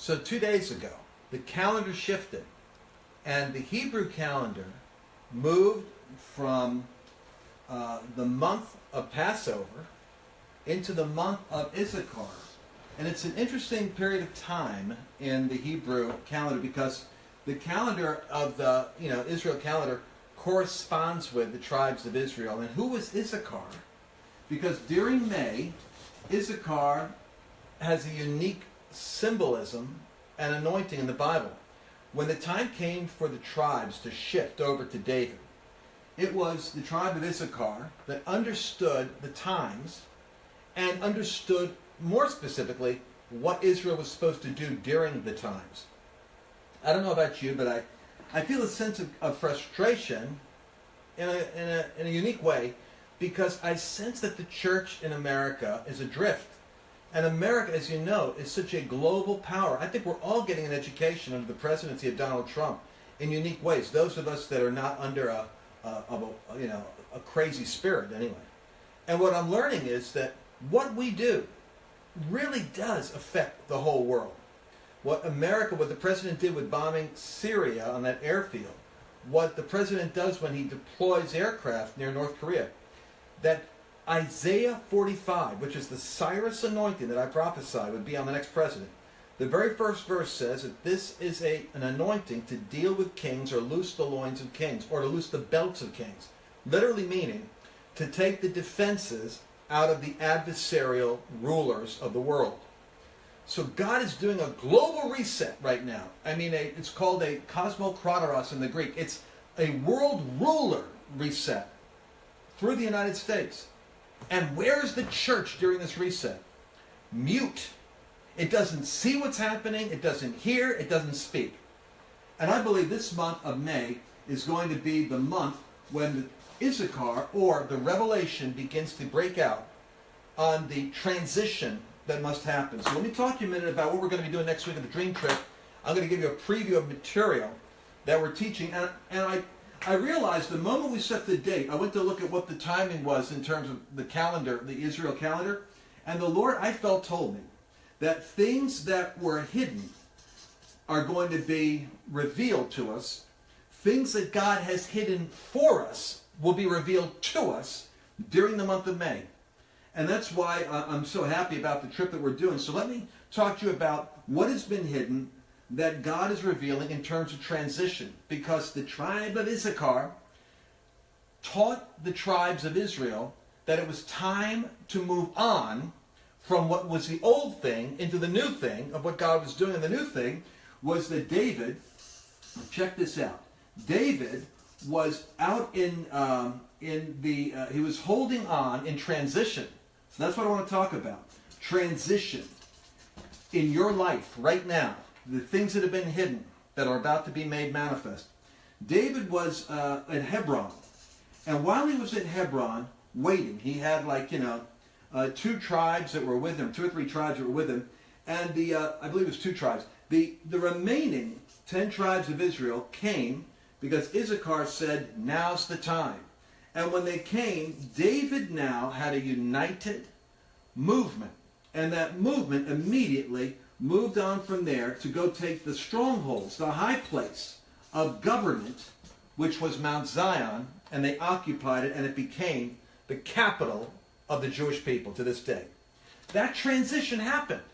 So 2 days ago, the calendar shifted, and the Hebrew calendar moved from the month of Passover into the month of Issachar. And it's an interesting period of time in the Hebrew calendar because the calendar of the Israel calendar corresponds with the tribes of Israel. And who was Issachar? Because during May, Issachar has a unique symbolism and anointing in the Bible. When the time came for the tribes to shift over to David, it was the tribe of Issachar that understood the times and understood more specifically what Israel was supposed to do during the times. I don't know about you, but I feel a sense of frustration in a unique way because I sense that the church in America is adrift. And America, as you know, is such a global power. I think we're all getting an education under the presidency of Donald Trump in unique ways. Those of us that are not under a crazy spirit, anyway. And what I'm learning is that what we do really does affect the whole world. What the president did with bombing Syria on that airfield, what the president does when he deploys aircraft near North Korea, that Isaiah 45, which is the Cyrus anointing that I prophesied would be on the next president. The very first verse says that this is an anointing to deal with kings or loose the loins of kings or to loose the belts of kings. Literally meaning to take the defenses out of the adversarial rulers of the world. So God is doing a global reset right now. I mean, it's called a cosmokratoros in the Greek. It's a world ruler reset through the United States. And where is the church during this reset? Mute. It doesn't see what's happening. It doesn't hear. It doesn't speak. And I believe this month of May is going to be the month when the Issachar, or the revelation, begins to break out on the transition that must happen. So let me talk to you a minute about what we're going to be doing next week at the Dream Trip. I'm going to give you a preview of material that we're teaching. And I realized the moment we set the date, I went to look at what the timing was in terms of the calendar, the Israel calendar, and the Lord, I felt, told me that things that were hidden are going to be revealed to us. Things that God has hidden for us will be revealed to us during the month of May. And that's why I'm so happy about the trip that we're doing. So let me talk to you about what has been hidden that God is revealing in terms of transition. Because the tribe of Issachar taught the tribes of Israel that it was time to move on from what was the old thing into the new thing of what God was doing. And the new thing was that David, check this out, David was out he was holding on in transition. So that's what I want to talk about. Transition in your life right now. The things that have been hidden that are about to be made manifest. David was at Hebron. And while he was at Hebron waiting, he had 2 tribes that were with him, 2 or 3 tribes that were with him. And I believe it was 2 tribes. The remaining 10 tribes of Israel came because Issachar said, now's the time. And when they came, David now had a united movement. And that movement immediately moved on from there to go take the strongholds, the high place of government, which was Mount Zion, and they occupied it, and it became the capital of the Jewish people to this day. That transition happened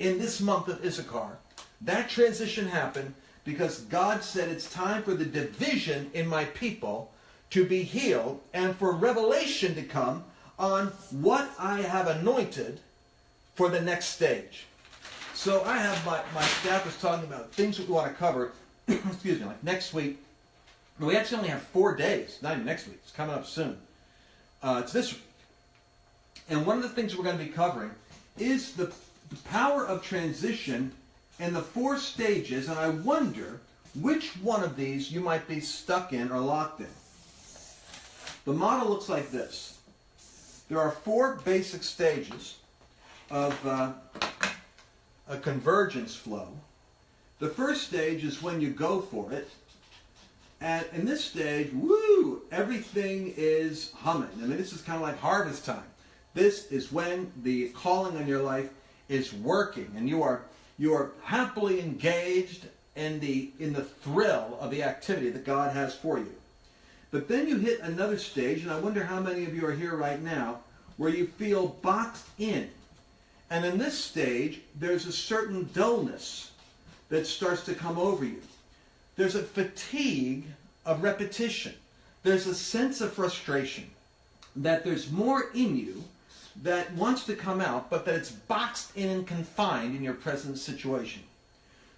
in this month of Issachar. That transition happened because God said it's time for the division in my people to be healed and for revelation to come on what I have anointed for the next stage. So I have my staff is talking about things that we want to cover, excuse me, like next week. We actually only have 4 days, not even next week. It's coming up soon. It's this week. And one of the things we're going to be covering is the power of transition and the 4 stages, and I wonder which one of these you might be stuck in or locked in. The model looks like this. There are 4 basic stages of a convergence flow. The first stage is when you go for it. And in this stage, woo, everything is humming. I mean, this is kind of like harvest time. This is when the calling on your life is working, and you are You are happily engaged in the thrill of the activity that God has for you. But then you hit another stage, and I wonder how many of you are here right now, where you feel boxed in. And in this stage, there's a certain dullness that starts to come over you. There's a fatigue of repetition. There's a sense of frustration that there's more in you that wants to come out, but that it's boxed in and confined in your present situation.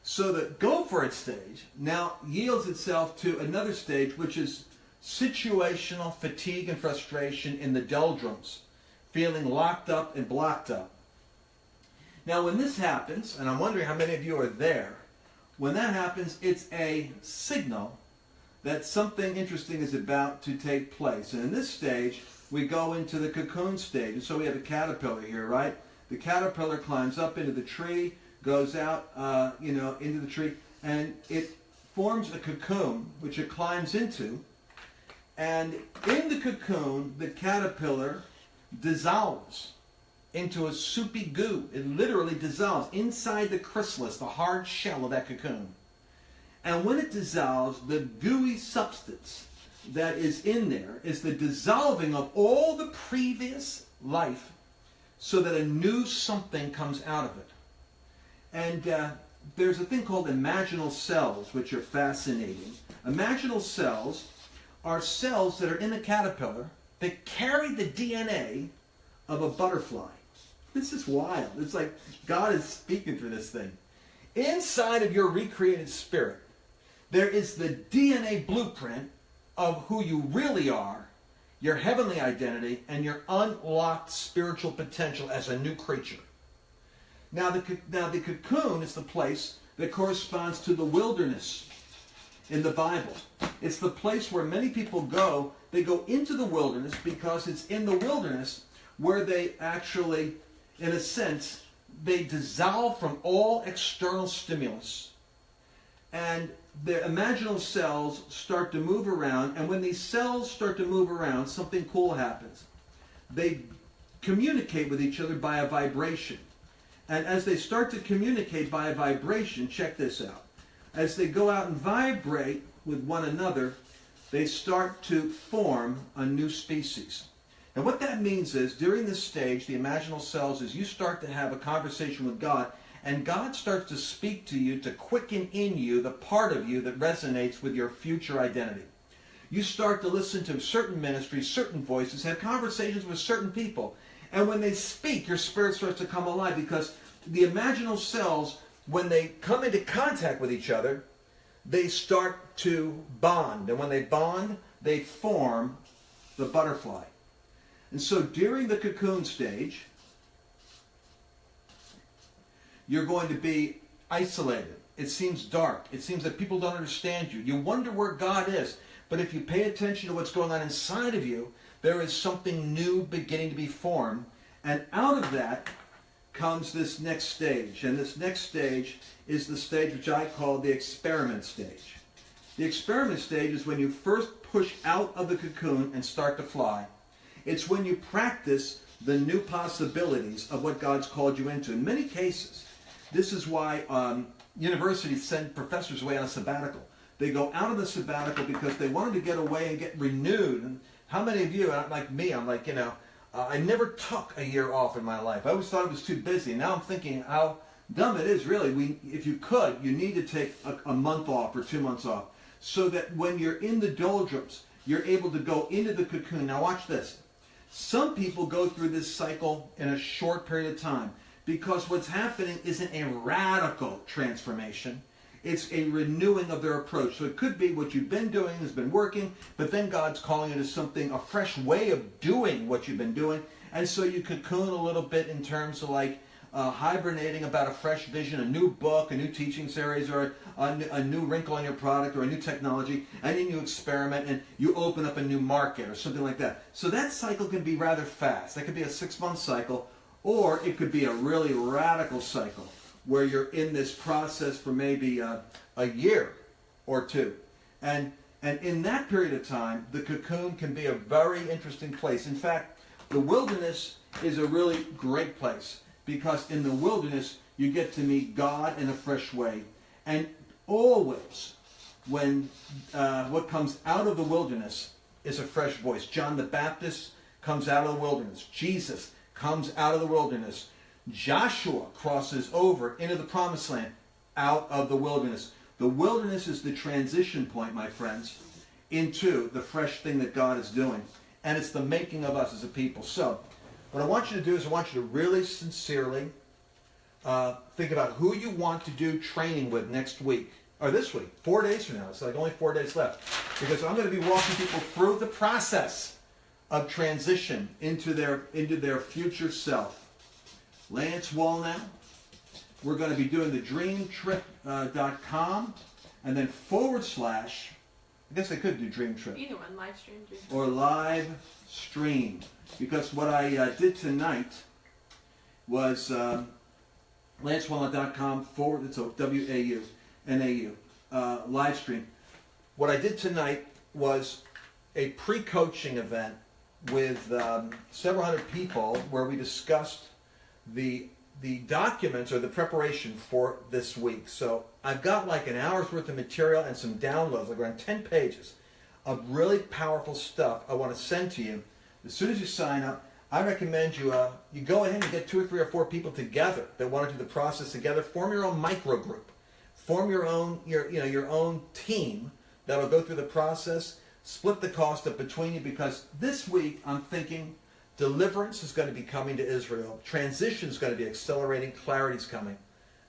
So the go for it stage now yields itself to another stage, which is situational fatigue and frustration in the doldrums, feeling locked up and blocked up. Now when this happens, and I'm wondering how many of you are there, when that happens, it's a signal that something interesting is about to take place. And in this stage, we go into the cocoon stage. And so we have a caterpillar here, right? The caterpillar climbs up into the tree, goes out, into the tree, and it forms a cocoon, which it climbs into. And in the cocoon, the caterpillar dissolves into a soupy goo. It literally dissolves inside the chrysalis, the hard shell of that cocoon. And when it dissolves, the gooey substance that is in there is the dissolving of all the previous life so that a new something comes out of it. And there's a thing called imaginal cells, which are fascinating. Imaginal cells are cells that are in the caterpillar that carry the DNA of a butterfly. This is wild. It's like God is speaking through this thing. Inside of your recreated spirit, there is the DNA blueprint of who you really are, your heavenly identity, and your unlocked spiritual potential as a new creature. Now the cocoon is the place that corresponds to the wilderness in the Bible. It's the place where many people go. They go into the wilderness because it's in the wilderness where they actually, in a sense, they dissolve from all external stimulus. And their imaginal cells start to move around, and when these cells start to move around, something cool happens. They communicate with each other by a vibration. And as they start to communicate by a vibration, check this out. As they go out and vibrate with one another, they start to form a new species. And what that means is, during this stage, the imaginal cells, is you start to have a conversation with God, and God starts to speak to you to quicken in you the part of you that resonates with your future identity. You start to listen to certain ministries, certain voices, have conversations with certain people. And when they speak, your spirit starts to come alive, because the imaginal cells, when they come into contact with each other, they start to bond. And when they bond, they form the butterfly. And so during the cocoon stage, you're going to be isolated. It seems dark. It seems that people don't understand you. You wonder where God is. But if you pay attention to what's going on inside of you, there is something new beginning to be formed. And out of that comes this next stage. And this next stage is the stage which I call the experiment stage. The experiment stage is when you first push out of the cocoon and start to fly. It's when you practice the new possibilities of what God's called you into. In many cases, this is why universities send professors away on a sabbatical. They go out on the sabbatical because they wanted to get away and get renewed. And how many of you, like me, I'm like, I never took a year off in my life. I always thought it was too busy. Now I'm thinking how dumb it is, really. If you could, you need to take a month off or 2 months off, so that when you're in the doldrums, you're able to go into the cocoon. Now watch this. Some people go through this cycle in a short period of time, because what's happening isn't a radical transformation. It's a renewing of their approach. So it could be what you've been doing has been working, but then God's calling it as something, a fresh way of doing what you've been doing. And so you cocoon a little bit in terms of like hibernating about a fresh vision, a new book, a new teaching series, or a new wrinkle on your product, or a new technology, and then you experiment and you open up a new market or something like that. So that cycle can be rather fast. That could be a 6-month cycle, or it could be a really radical cycle where you're in this process for maybe a year or two. And in that period of time, the cocoon can be a very interesting place. In fact, the wilderness is a really great place, because in the wilderness, You get to meet God in a fresh way. And always, when what comes out of the wilderness is a fresh voice. John the Baptist comes out of the wilderness. Jesus comes out of the wilderness. Joshua crosses over into the promised land out of the wilderness. The wilderness is the transition point, my friends, into the fresh thing that God is doing. And it's the making of us as a people. So, what I want you to do is I want you to really sincerely think about who you want to do training with next week. Or this week, 4 days from now. It's like only 4 days left. Because I'm going to be walking people through the process of transition into their future self. Lance Wallnau. We're going to be doing the dreamtrip.com and then / I guess I could do dream trip. Either one, live stream. Or live stream. Because what I did tonight was lancewallnau.com / it's a WAUNAU live stream. What I did tonight was a pre-coaching event with several hundred people where we discussed the documents or the preparation for this week. So I've got like an hour's worth of material and some downloads, like around 10 pages of really powerful stuff I want to send to you. As soon as you sign up, I recommend you go ahead and get 2 or 3 or 4 people together that want to do the process together. Form your own micro group. Form your own your own team that'll go through the process. Split the cost up between you, because this week I'm thinking deliverance is going to be coming to Israel. Transition is going to be accelerating. Clarity is coming.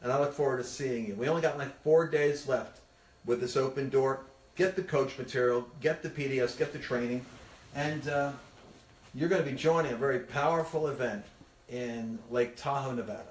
And I look forward to seeing you. We only got like 4 days left with this open door. Get the coach material, get the PDFs, get the training, and you're going to be joining a very powerful event in Lake Tahoe, Nevada.